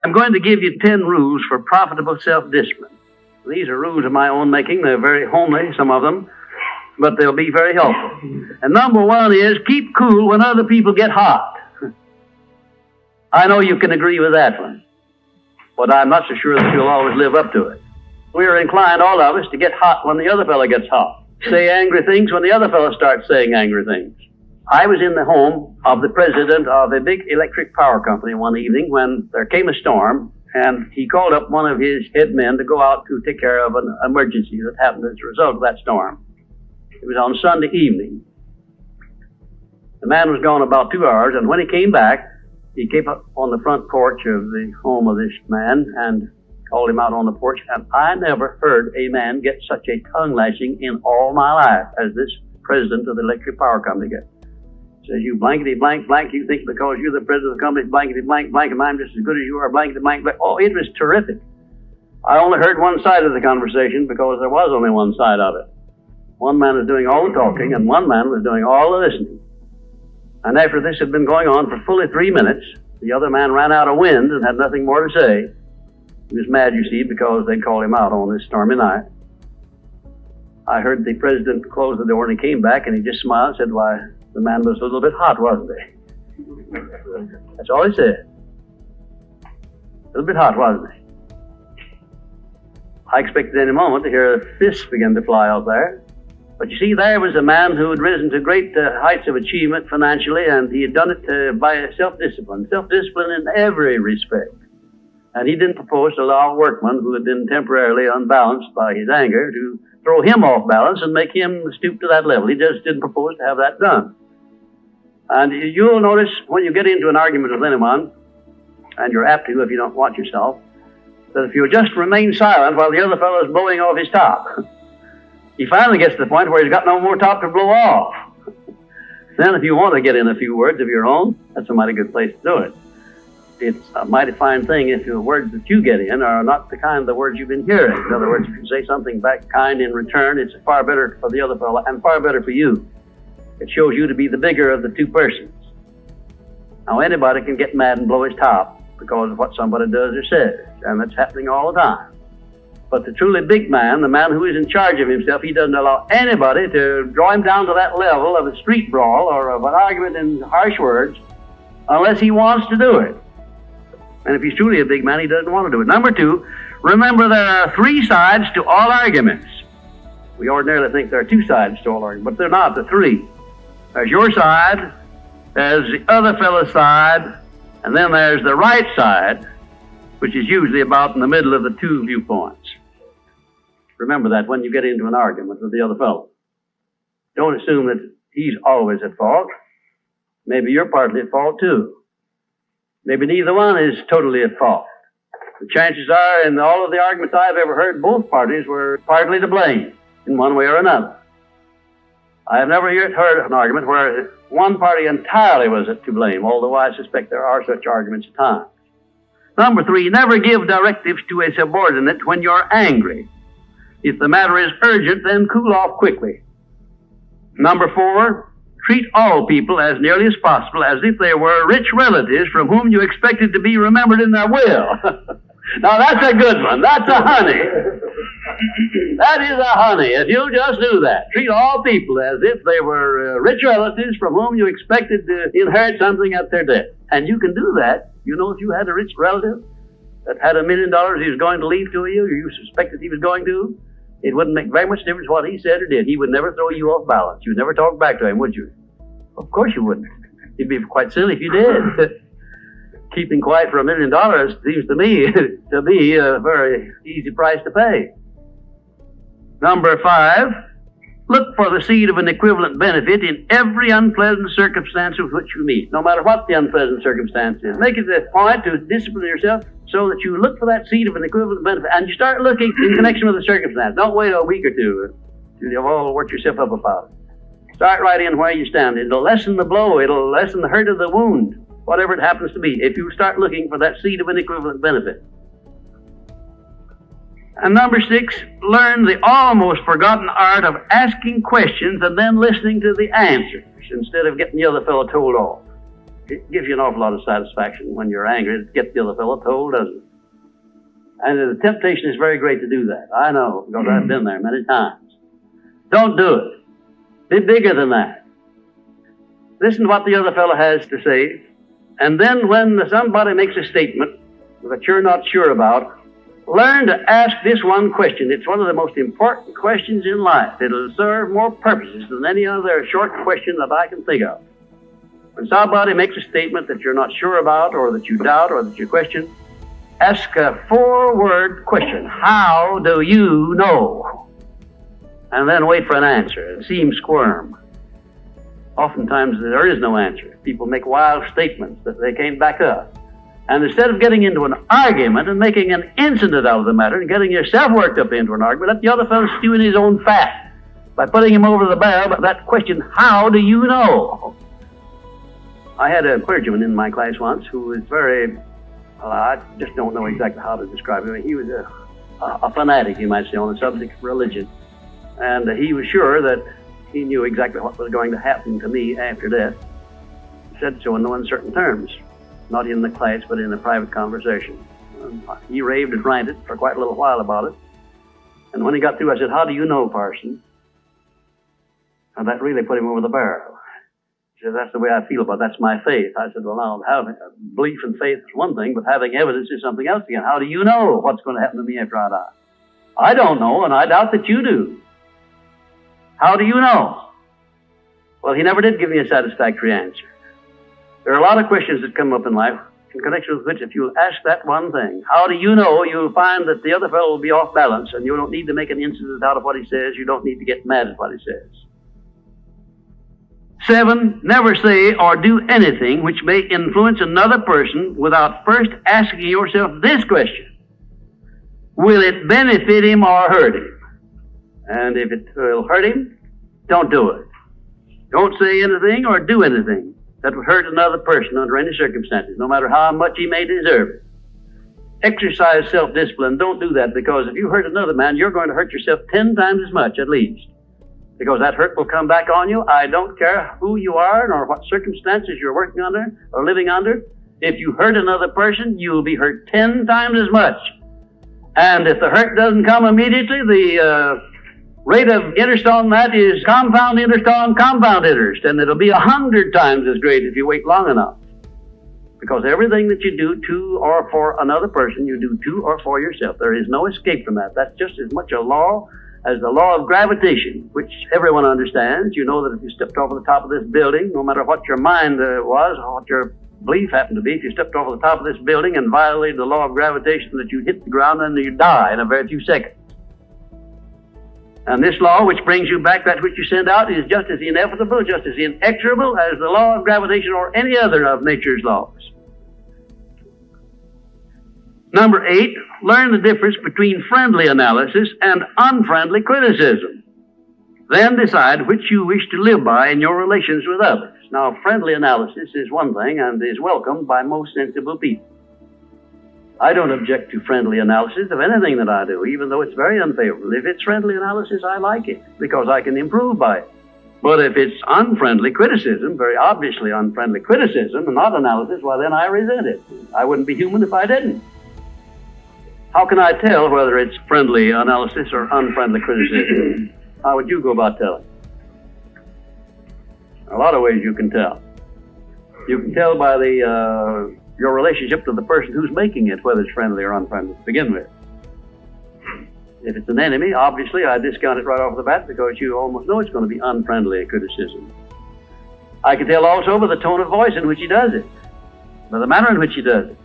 I'm going to give you 10 rules for profitable self-discipline. These are rules of my own making. They're very homely, some of them, but they'll be very helpful. And number one is keep cool when other people get hot. I know you can agree with that one, but I'm not so sure that you'll always live up to it. We're inclined, all of us, to get hot when the other fellow gets hot. Say angry things when the other fellow starts saying angry things. I was in the home of the president of a big electric power company one evening when there came a storm, and he called up one of his head men to go out to take care of an emergency that happened as a result of that storm. It was on Sunday evening. The man was gone about 2 hours, and when he came back, he came up on the front porch of the home of this man and called him out on the porch, and I never heard a man get such a tongue lashing in all my life as this president of the electric power company gets. Says, you blankety blank blank, you think because you're the president of the company, blankety blank blank, and I'm just as good as you are, blankety blank blank. Oh, it was terrific. I only heard one side of the conversation because there was only one side of it. One man was doing all the talking, and one man was doing all the listening. And after this had been going on for fully 3 minutes, the other man ran out of wind and had nothing more to say. He was mad, you see, because they called him out on this stormy night. I heard the president close the door, and he came back, and he just smiled and said, why, the man was a little bit hot, wasn't he? That's all he said. A little bit hot, wasn't he? I expected any moment to hear fists begin to fly out there. But you see, there was a man who had risen to great heights of achievement financially, and he had done it by self-discipline in every respect. And he didn't propose to allow a workman who had been temporarily unbalanced by his anger to throw him off balance and make him stoop to that level. He just didn't propose to have that done. And you'll notice when you get into an argument with anyone, and you're apt to if you don't watch yourself, that if you just remain silent while the other fellow is blowing off his top, he finally gets to the point where he's got no more top to blow off. Then if you want to get in a few words of your own, that's a mighty good place to do it. It's a mighty fine thing if the words that you get in are not the kind of the words you've been hearing. In other words, if you say something back kind in return, it's far better for the other fellow and far better for you. It shows you to be the bigger of the two persons. Now, anybody can get mad and blow his top because of what somebody does or says, and that's happening all the time. But the truly big man, the man who is in charge of himself, he doesn't allow anybody to draw him down to that level of a street brawl or of an argument in harsh words unless he wants to do it. And if he's truly a big man, he doesn't want to do it. Number two, remember there are 3 sides to all arguments. We ordinarily think there are 2 sides to all arguments, but they're not. They're 3. There's your side, there's the other fellow's side, and then there's the right side, which is usually about in the middle of the 2 viewpoints. Remember that when you get into an argument with the other fellow. Don't assume that he's always at fault. Maybe you're partly at fault too. Maybe neither one is totally at fault. The chances are, in all of the arguments I've ever heard, both parties were partly to blame in one way or another. I have never yet heard an argument where one party entirely was to blame, although I suspect there are such arguments at times. Number 3, never give directives to a subordinate when you're angry. If the matter is urgent, then cool off quickly. Number 4, treat all people as nearly as possible as if they were rich relatives from whom you expected to be remembered in their will. Now that's a good one. That's a honey. That is a honey. If you just do that, treat all people as if they were rich relatives from whom you expected to inherit something at their death. And you can do that. You know, if you had a rich relative that had $1 million he was going to leave to you, or you suspected he was going to, it wouldn't make very much difference what he said or did. He would never throw you off balance. You'd never talk back to him, would you? Of course you wouldn't. It'd be quite silly if you did. Keeping quiet for $1 million seems to me to be a very easy price to pay. Number 5, look for the seed of an equivalent benefit in every unpleasant circumstance with which you meet, no matter what the unpleasant circumstance is. Make it a point to discipline yourself so that you look for that seed of an equivalent benefit, and you start looking in connection with the circumstance. Don't wait a week or two till you've all worked yourself up about it. Start right in where you stand. It'll lessen the blow. It'll lessen the hurt of the wound, whatever it happens to be, if you start looking for that seed of an equivalent benefit. And number 6, learn the almost forgotten art of asking questions and then listening to the answers instead of getting the other fellow told off. It gives you an awful lot of satisfaction when you're angry to get the other fellow told, doesn't it? And the temptation is very great to do that. I know, because I've been there many times. Don't do it. Be bigger than that. Listen to what the other fellow has to say, and then when somebody makes a statement that you're not sure about, learn to ask this one question. It's one of the most important questions in life. It'll serve more purposes than any other short question that I can think of. When somebody makes a statement that you're not sure about, or that you doubt, or that you question, ask a 4-word question. How do you know? And then wait for an answer and see him squirm. Oftentimes there is no answer. People make wild statements that they can't back up. And instead of getting into an argument and making an incident out of the matter and getting yourself worked up into an argument, let the other fellow stew in his own fat by putting him over the barrel. But that question, how do you know? I had a clergyman in my class once who was very, I just don't know exactly how to describe him. He was a fanatic, you might say, on the subject of religion. And he was sure that he knew exactly what was going to happen to me after death. He said so in no uncertain terms, not in the class, but in a private conversation. He raved and ranted for quite a little while about it. And when he got through, I said, how do you know, Parson? And that really put him over the barrel. He said, that's the way I feel about it. That's my faith. I said, well, now, having belief and faith is one thing, but having evidence is something else again. How do you know what's going to happen to me after I die? I don't know, and I doubt that you do. How do you know? Well, he never did give me a satisfactory answer. There are a lot of questions that come up in life in connection with which, if you'll ask that one thing, how do you know, you'll find that the other fellow will be off balance, and you don't need to make an incident out of what he says. You don't need to get mad at what he says. 7, never say or do anything which may influence another person without first asking yourself this question: will it benefit him or hurt him? And if it will hurt him, don't do it. Don't say anything or do anything that would hurt another person under any circumstances, no matter how much he may deserve it. Exercise self-discipline. Don't do that, because if you hurt another man, you're going to hurt yourself 10 times as much, at least. Because that hurt will come back on you. I don't care who you are nor what circumstances you're working under or living under. If you hurt another person, you'll be hurt 10 times as much. And if the hurt doesn't come immediately, the rate of interest on that is compound interest on compound interest, and it'll be 100 times as great if you wait long enough. Because everything that you do to or for another person, you do to or for yourself. There is no escape from that. That's just as much a law as the law of gravitation, which everyone understands. You know that if you stepped over the top of this building, no matter what your mind was or what your belief happened to be, if you stepped over the top of this building and violated the law of gravitation, that you'd hit the ground and you'd die in a very few seconds. And this law, which brings you back that which you send out, is just as inevitable, just as inexorable as the law of gravitation or any other of nature's laws. Number 8, learn the difference between friendly analysis and unfriendly criticism. Then decide which you wish to live by in your relations with others. Now, friendly analysis is one thing and is welcomed by most sensible people. I don't object to friendly analysis of anything that I do, even though it's very unfavorable. If it's friendly analysis, I like it, because I can improve by it. But if it's unfriendly criticism, very obviously unfriendly criticism, and not analysis, well, then I resent it. I wouldn't be human if I didn't. How can I tell whether it's friendly analysis or unfriendly criticism? How would you go about telling? A lot of ways you can tell. You can tell by your relationship to the person who's making it, whether it's friendly or unfriendly to begin with. If it's an enemy, obviously I discount it right off the bat, because you almost know it's going to be unfriendly criticism. I can tell also by the tone of voice in which he does it, by the manner in which he does it.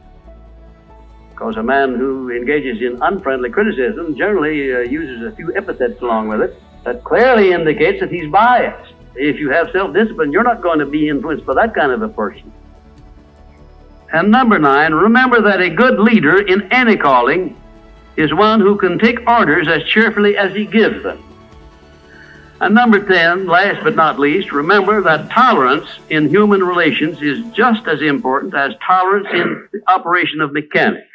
Because a man who engages in unfriendly criticism generally uses a few epithets along with it that clearly indicates that he's biased. If you have self-discipline, you're not going to be influenced by that kind of a person. And number 9, remember that a good leader in any calling is one who can take orders as cheerfully as he gives them. And number 10, last but not least, remember that tolerance in human relations is just as important as tolerance in the operation of mechanics.